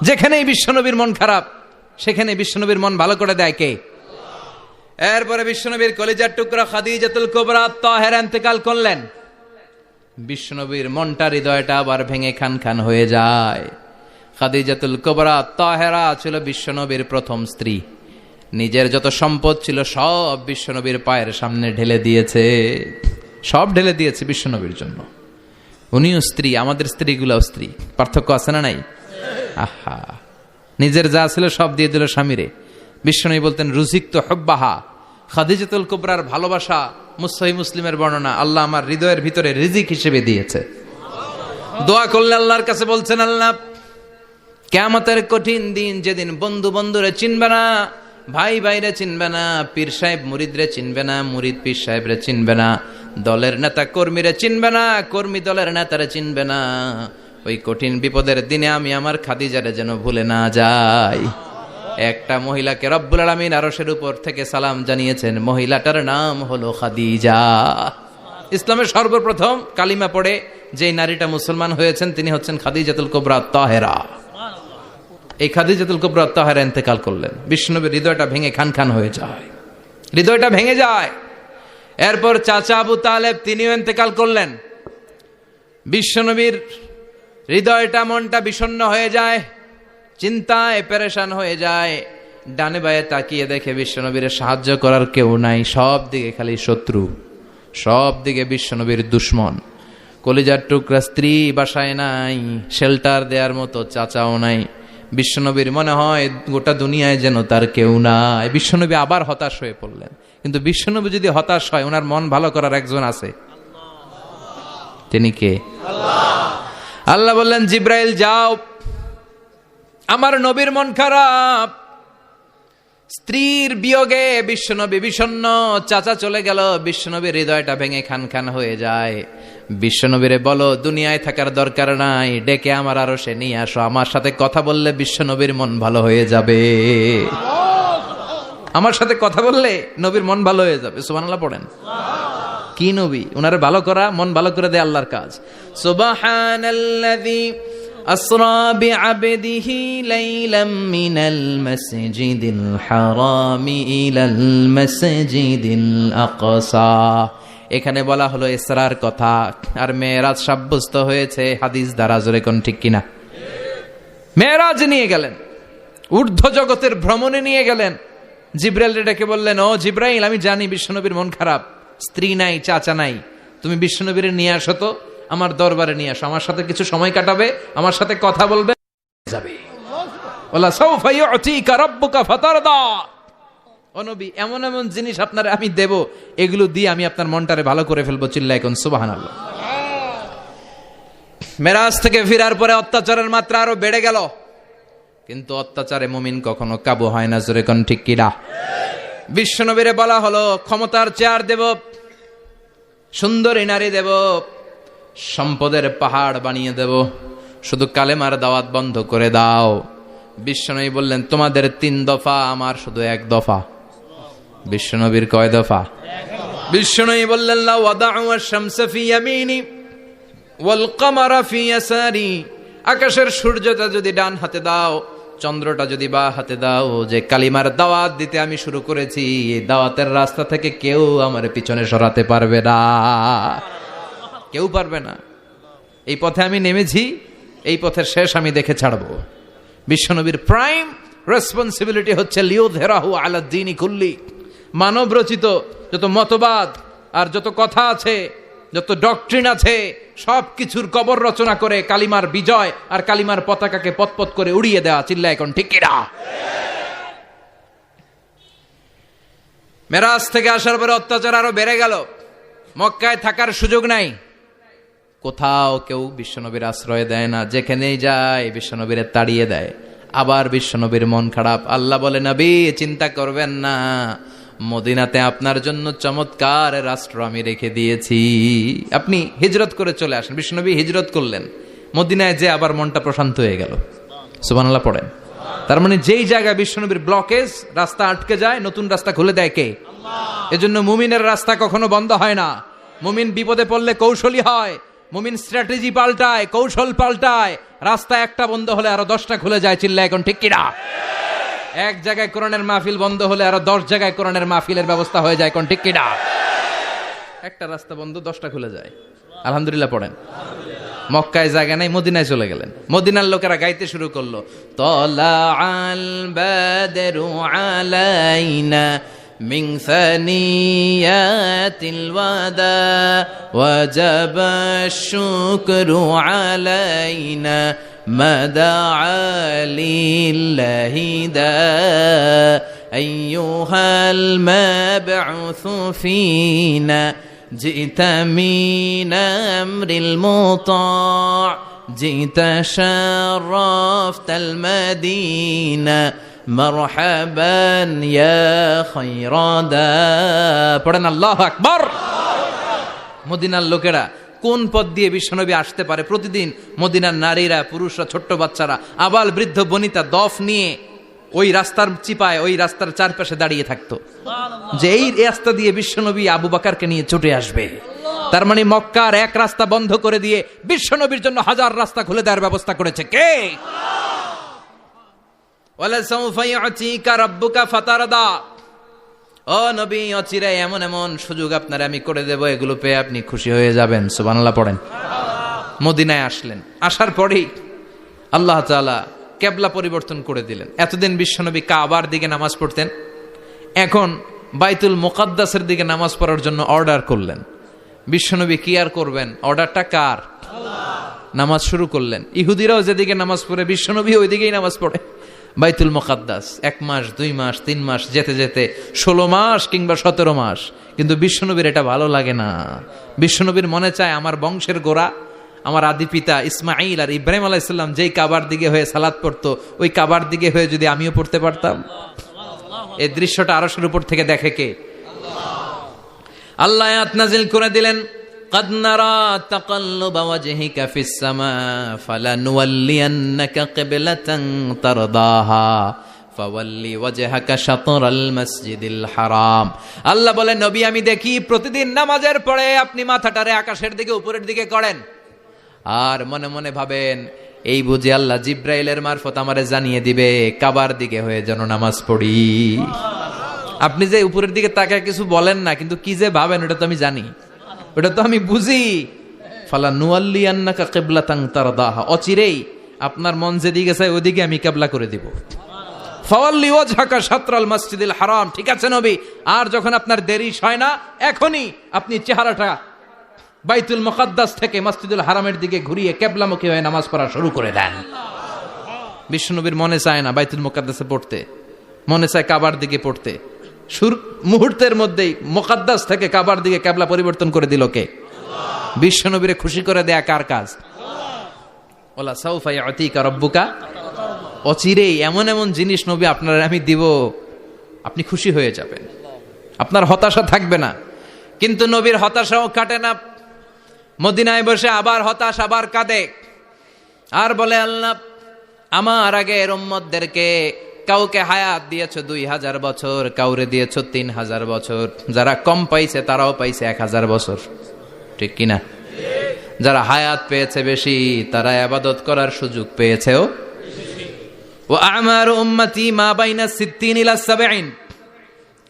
যেখানেই বিশ্বনবীর মন খারাপ সেখানে বিশ্বনবীর মন ভালো করে দেয় কে? এরপরে বিশ্বনবীর কলিজার টুকরা খাদিজাতুল কুবরা তাহেরা ইন্তেকাল করলেন। বিশ্বনবীর মনটা, হৃদয়টা আবার ভেঙে খান খান হয়ে যায়। খাদিজাতুল কুবরা তাহেরা ছিল বিশ্বনবীর প্রথম স্ত্রী। নিজের যত সম্পদ ছিল সব বিশ্বনবীর পায়ের সামনে ঢেলে দিয়েছে, সব ঢেলে দিয়েছে বিশ্বনবীর জন্য। উনিও স্ত্রী, আমাদের স্ত্রীগুলাও স্ত্রী, পার্থক্য আছে না নাই? আহা, নিজের যা ছিল সব দিয়ে দিল স্বামীরে। বিশ্বনবী বলতেন রুজিক তো হব্বাহা। খাদিজাতুল কুবরার ভালোবাসা সহিহ মুসলিমের বর্ণনা, আল্লাহ আমার হৃদয়ের ভিতরে রিজিক হিসেবে দিয়েছে। দোয়া করলে আল্লাহর কাছে বলছেন, আল্লাহ কিয়ামতের কঠিন দিন, যেদিন বন্ধু বন্ধুরে চিনবে না, ভাই ভাইরে চিনবে না, পীর সাহেব মুরিদরে চিনবে না, মুরিদ পীর সাহেবরে চিনবে না, দলের নেতা কর্মীরে চিনবে না, কর্মী দলের নেতারে চিনবে না, ওই কঠিন বিপদের দিনে আমি আমার খাদিজারে যেন ভুলে না যাই। একটা মহিলাকে রব্বুল আলামিন আরশের উপর থেকে সালাম জানিয়েছেন, মহিলাটার নাম হলো খাদিজা। ইসলামের সর্বপ্রথম কালিমা পড়ে যে নারীটা মুসলমান হয়েছেন তিনি হচ্ছেন খাদিজাতুল কুবরা তাহেরা। এই খাদিজাতুল কুবরা তাহেরা ইন্তেকাল করলেন। বিশ্বনবীর হৃদয়টা ভেঙে খান খান হয়ে যায়, হৃদয়টা ভেঙে যায়। এরপর চাচা আবু তালেব তিনিও ইন্তেকাল করলেন। বিশ্বনবীর হৃদয়টা, মনটা বিষণ্ণ হয়ে যায়, চিন্তায় পেরেশান হয়ে যায়। ডানে বায়ে তাকিয়ে দেখে বিশ্বনবীর সাহায্য করার কেউ নাই, সব দিকে খালি শত্রু, সব দিকে বিশ্বনবীর দুশ্মন। কলিজার টুকরা স্ত্রী বাসায় নাই, শেল্টার দেওয়ার মতো চাচাও নাই। বিশ্বনবীর মনে হয় গোটা দুনিয়ায় যেন তার কেউ নাই। বিশ্বনবী আবার হতাশ হয়ে পড়লেন। কিন্তু বিশ্বনবী যদি হতাশ হয়, ওনার মন ভালো করার একজন আছে। তিনি কে? আল্লাহ বললেন, জিব্রাইল যাও, আমার নবীর মন খারাপ, স্ত্রীর বিয়োগে বিশ্বনবী বিষণ্ণ, চাচা চলে গেল, বিশ্বনবীর হৃদয়টা ভেঙে খান খান হয়ে যায়। বিশ্বনবীরে বলো দুনিয়ায় থাকার দরকার নাই, ডেকে আমার আরশে নিয়ে আসো, আমার সাথে কথা বললে বিশ্বনবীর মন ভালো হয়ে যাবে। আমার সাথে কথা বললে নবীর মন ভালো হয়ে যাবে। সুবহানাল্লাহ পড়েন। কি নবী, উনারে ভালো করা, মন ভালো করে দেয় আল্লাহর কাজ। সুবহানাল্লাযী আসরা বিআবদিহি লাইলাম মিনাল মাসজিদিল হারামি ইলাল মাসজিদিল আকসা। এখানে বলা হলো ইসরার কথা, আর মেরাজ সাব্যস্ত হয়েছে হাদিস দ্বারা। জোরে কোন ঠিক কিনা? মেরাজ নিয়ে গেলেন, ঊর্ধ্ব জগতের ভ্রমণে নিয়ে গেলেন। জিব্রাইল ডেকে বললেন, ও জিব্রাইল, আমি জানি বিশ্বনবীর মন খারাপ, স্ত্রী নাই, চাচা নাই, তুমি বিশ্বনবীর নিয়ে আসো তো, আমার দরবারে নিয়ে আসো, আমার সাথে কিছু সময় কাটাবে, আমার সাথে কথা বলবে, যাবে। ওয়ালা সাউফা ইউতিকা রাব্বুকা ফাতারদা। ও নবী, এমন এমন জিনিস আপনারে আমি দেব, এগুলো দিয়ে আমি আপনার মনটারে ভালো করে ফেলবো। চিল্লায় কোন সুবহানাল্লাহ। মেরাজ থেকে ফেরার পরে অত্যাচারের মাত্রা আরো বেড়ে গেল, কিন্তু অত্যাচারে মুমিন কখনো কাবু হয় না। জোরে কোন ঠিক কিনা? বিশ্বনবীরে বলা হলো, ক্ষমতার চেয়ার দেব, সুন্দরী নারী দেব, সম্পদের পাহাড় বানিয়ে দেব, শুধু কালেমার দাওয়াত বন্ধ করে দাও। বিশ্বনবী বললেন, তোমাদের 3 দফা, আমার শুধু 1 দফা। বিশ্বনবীর কয় দফা? বিশ্বনবী বললেন, লা ওয়াদাউ আশ-শামসা ফি ইয়ামিনি ওয়াল কামারা ফি ইয়াসারি। আকাশের সূর্যটা যদি ডান হাতে দাও, চন্দ্রটা যদি বা হাতে দাও, যে কালিমার দাওয়াত দিতে আমি শুরু করেছি, এই দাওয়াতের রাস্তা থেকে কেউ আমার পিছনে সরাতে পারবে না, কেউ পারবে না। এই পথে আমি নেমেছি, এই পথের শেষ আমি দেখে ছাড়বো। বিশ্বনবীর প্রাইম রেসপন্সিবিলিটি হচ্ছে লিউযহিরাহু আলা দ্বীনি কুল্লি। মানব রচিত যত মতবাদ আর যত কথা আছে, যত ডক্ট্রিন আছে, সব কিছুর কবর রচনা করে কালিমার বিজয় আর কালিমার পতাকাকে পতপত করে উড়িয়ে দেওয়া। চিল্লায় এখন ঠিক কিনা? মেরাজ থেকে আসার পরে অত্যাচার আরো বেড়ে গেল, মক্কায় থাকার সুযোগ নাই, কোথাও কেউ বিশ্বনবীর আশ্রয় দেয় না, যেখানেই যায় বিশ্বনবীরে তাড়িয়ে দেয়। আবার বিশ্বনবীর মন খারাপ। আল্লাহ বলে, নবী চিন্তা করবেন না, মদিনাতে আপনার জন্য চমৎকার রাষ্ট্র আমি রেখে দিয়েছি, আপনি হিজরত করে চলে আসেন। বিশ্বনবী হিজরত করলেন, মদিনায় যে আবার মনটা প্রশান্ত হয়ে গেল। সুবহানাল্লাহ পড়েন। তার মানে যেই জায়গায় বিশ্বনবীর ব্লকেজ, রাস্তা আটকে যায়, নতুন রাস্তা খুলে দেয় কে? এজন্য মুমিনের রাস্তা কখনো বন্ধ হয় না। মুমিন বিপদে পড়লে কৌশলী হয়, মুমিন স্ট্র্যাটেজি পাল্টায়, কৌশল পাল্টায়। রাস্তা একটা বন্ধ হলে আরো 10টা খুলে যায়, চিল্লা এখন ঠিক কিনা? এক জায়গায় কোরআনের মাহফিল বন্ধ হলে আরো 10 জায়গায় কোরআনের মাহফিলের ব্যবস্থা হয়ে যায়, কোন ঠিক কিনা? একটা রাস্তা বন্ধ, 10টা খুলে যায়। আলহামদুলিল্লাহ পড়েন। মক্কায় জায়গা নাই, মদিনায় চলে গেলেন। মদিনার লোকেরা গাইতে শুরু করলো, তলা আল বাদরু আলাইনা মিন সানিয়াতিল ওয়াদা ওয়াজাবা শুকরু আলাইনা মাদআ লিল্লাহি দা আইয়ুহাল মাবউসু ফিনা جئت من أمر المطاع جئت شرفت المدينة مرحبا يا خير دا পড়েন আল্লাহু আকবার। মদিনার লোকেরা কোন পথ দিয়ে বিশ্বনবী আসতে পারে? প্রতিদিন মদিনার নারীরা, পুরুষরা, ছোট্ট বাচ্চারা, আবাল বৃদ্ধ বনিতা দফ নিয়ে ওই রাস্তার চিপায়, ওই রাস্তার চারপাশে দাঁড়িয়ে থাকতো যে এই রাস্তা দিয়ে বিশ্বনবী আবু বকরকে নিয়ে ছুটে আসবে। তার মানে মক্কার এক রাস্তা বন্ধ করে দিয়ে বিশ্বনবীর জন্য হাজার রাস্তা খুলে দেওয়ার ব্যবস্থা করেছে কে? ওয়ালা সাউফা ইউতিকা রাব্বুকা ফাতারদা। ও নবী, অচিরে এমন এমন সুযোগ আপনারে আমি করে দেব, এগুলো পেয়ে আপনি খুশি হয়ে যাবেন। সুবহানাল্লাহ পড়েন। মদিনায় আসলেন, আসার পরেই আল্লাহ তাআলা কেবলা পরিবর্তন করে দিলেন। এতদিন বিশ্বনবী কাবার দিকে নামাজ পড়তেন, এখন বাইতুল মুকাদ্দাসের দিকে নামাজ পড়ার জন্য অর্ডার করলেন। বিশ্বনবী কি আর করবেন, অর্ডারটা কার? নামাজ শুরু করলেন। ইহুদিরাও যেদিকে নামাজ পড়ে বিশ্বনবী ওই দিকেই নামাজ পড়ে। বাইতুল মুকাদ্দাস 1 মাস 2 মাস 3 মাস যেতে যেতে 16 মাস কিংবা 17 মাস, কিন্তু বিশ্বনবীর এটা ভালো লাগে না। বিশ্বনবীর মনে চায় আমার বংশের গোড়া, আমার আদি পিতা ইসমাইল আর ইব্রাহিম আলাইহিস সালাম যেই কাবার দিকে হয়ে সালাত পড়তো, ওই কাবার দিকে হয়ে যদি আমিও পড়তে পারতাম। এই দৃশ্যটা আরশের উপর থেকে দেখে কে? আল্লাহ আয়াত নাযিল করে দিলেন, قد نرى تقلب وجهك في السماء فلنولينك قبلة ترضاها فولي وجهك شطر المسجد الحرام। আল্লাহ বলেন, নবী আমি দেখি প্রতিদিন নামাজের পরে আপনি মাথাটারে আকাশের দিকে, উপরের দিকে করেন, আর মনে মনে ভাবেন এই বুঝি আল্লাহ জিব্রাইলের মারফত আমারে জানিয়ে দিবে কাবার দিকে হয়ে যেন নামাজ পড়ি। আপনি যে উপরের দিকে তাকায় কিছু বলেন না, কিন্তু কি যে ভাবেন ওটা তো আমি জানি, ওটা তো আমি বুঝি। ফালা নুয়াল্লিয়ান্নাকা কিবলাতান তারদাহা, অচিরেই আপনার মন যেদিকে চায় ওদিকে আমি কিবলা করে দিব। ফাওয়াল্লি ওয়াজহাকা শাতরাল মসজিদিল হারাম। ঠিক আছে নবী, আর যখন আপনার দেরি হয় না, এখনই আপনি চেহারাটা বাইতুল মুকাদ্দাস থেকে মসজিদুল হারামের দিকে ঘুরিয়ে কিবলামুখী হয়ে নামাজ পড়া শুরু করে দেন। বিশ্বনবীর মনে চায় না বাইতুল মুকাদ্দাসে পড়তে, মনে চায় কাবার দিকে পড়তে। মুহূর্তের মধ্যেই মুকাদ্দাস থেকে কাবার দিকে কিবলা পরিবর্তন করে দিল কে? বিশ্বনবীরে খুশি করে দেয়া কার কাজ? ওয়ালা সাউফা ইউতিকা রাব্বুকা। অচিরেই এমন এমন জিনিস নবী আপনার আমি দিব, আপনি খুশি হয়ে যাবেন, আপনার হতাশা থাকবে না। কিন্তু নবীর হতাশাও কাটে না। মদিনায় বসে আবার হতাশ, আবার কাঁদে, আর বলে আল্লাহ আমার আগের উম্মতদেরকে কাউকে হায়াত দিয়েছো 2000 বছর, কাউরে দিয়েছো 3000 বছর, যারা কম পাইছে তারাও পাইছে 1000 বছর, ঠিক কিনা? যারা হায়াত পেয়েছে বেশি তারা ইবাদত করার সুযোগ পেয়েছেও। ওয়া আমারু উম্মতি মা বাইনা 60 ইলা 70,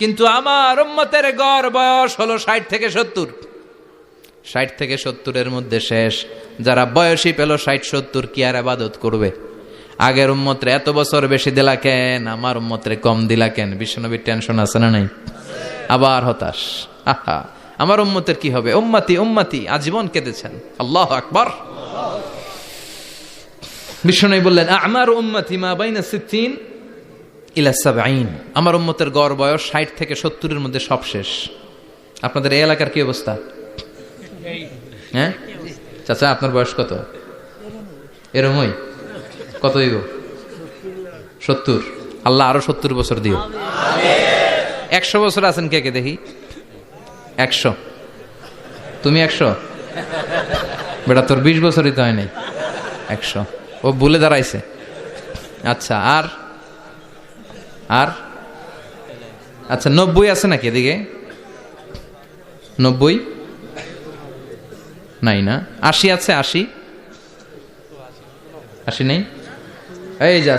কিন্তু আমার উম্মতের গড় বয়স হলো 60 থেকে 70। 60 থেকে 70-এর মধ্যে শেষ। যারা বয়সী পেল 60-70 কি আর ইবাদত করবে? আগের উম্মতরে এত বছর বেশি দিলা কেন, আমার উম্মতরে কম দিলা কেন? বিশ্বনবীর টেনশন আছে না নাই? আবার হতাশ, আহা আমার উম্মতের কি হবে? উম্মতি উম্মতি আজীবন কেঁদেছেন। আল্লাহু আকবার। বিশ্বনবী বললেন আমার উম্মতি মা বাইনা 60 ইলা 70, আমার উম্মতের গড় বয়স 60 থেকে 70-এর মধ্যে সব শেষ। আপনাদের এই এলাকার কি অবস্থা? হ্যাঁ চাচা, আপনার বয়স কত? এরমই কত হইব? 70। আল্লাহ আরো 70 বছর দিও। 100 বছর আছেন কে কে দেখি? 100। তুমি 100? বেটা তোর 20 বছরই তো হয় নাই। 100 ও ভুলে দাঁড়াইছে। আচ্ছা, আর আর আচ্ছা 90 আছে নাকি এদিকে? 90 নাই না? 80 আছে? 80 নেই? এই যা